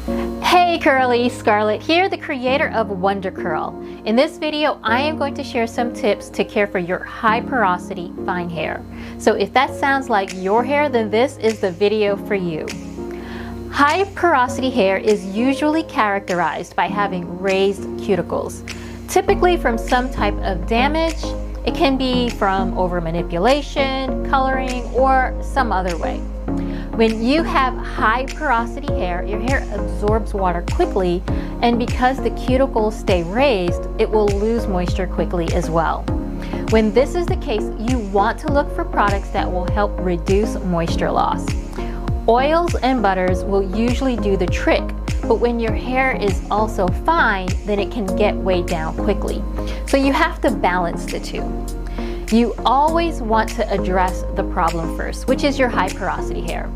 Hey Curly, Scarlett here, the creator of Wonder Curl. In this video, I am going to share some tips to care for your high porosity, fine hair. So if that sounds like your hair, then this is the video for you. High porosity hair is usually characterized by having raised cuticles, typically from some type of damage. It can be from over manipulation, coloring, or some other way. When you have high porosity hair, your hair absorbs water quickly, and because the cuticles stay raised, it will lose moisture quickly as well. When this is the case, you want to look for products that will help reduce moisture loss. Oils and butters will usually do the trick, but when your hair is also fine, then it can get weighed down quickly. So you have to balance the two. You always want to address the problem first, which is your high porosity hair.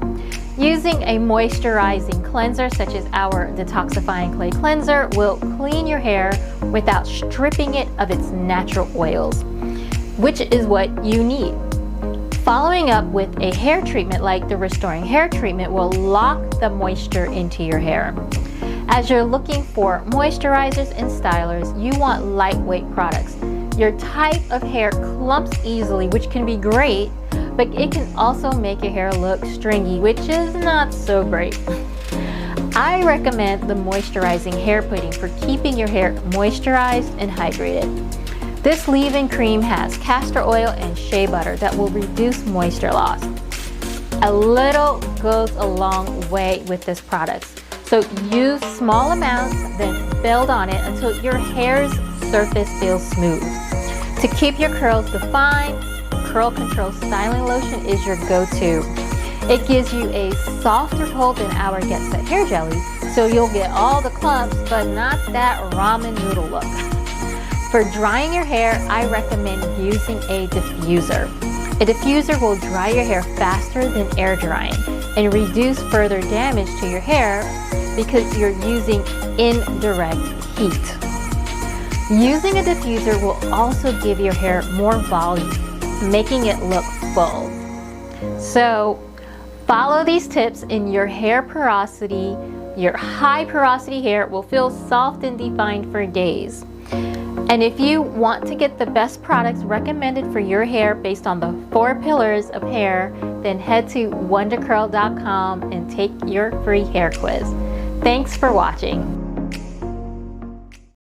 Using a moisturizing cleanser such as our detoxifying clay cleanser will clean your hair without stripping it of its natural oils, which is what you need. Following up with a hair treatment like the restoring hair treatment will lock the moisture into your hair. As you're looking for moisturizers and stylers, you want lightweight products. Your type of hair clumps easily, which can be great, but it can also make your hair look stringy, which is not so great. I recommend the moisturizing hair pudding for keeping your hair moisturized and hydrated. This leave-in cream has castor oil and shea butter that will reduce moisture loss. A little goes a long way with this product. So use small amounts, then build on it until your hair's surface feels smooth. To keep your curls defined, Curl Control Styling Lotion is your go-to. It gives you a softer hold than our Get Set Hair Jelly, so you'll get all the clumps, but not that ramen noodle look. For drying your hair, I recommend using a diffuser. A diffuser will dry your hair faster than air drying and reduce further damage to your hair because you're using indirect heat. Using a diffuser will also give your hair more volume, making it look full. So follow these tips and your hair porosity, your high porosity hair will feel soft and defined for days. And if you want to get the best products recommended for your hair based on the 4 pillars of hair, then head to wondercurl.com and take your free hair quiz. Thanks for watching.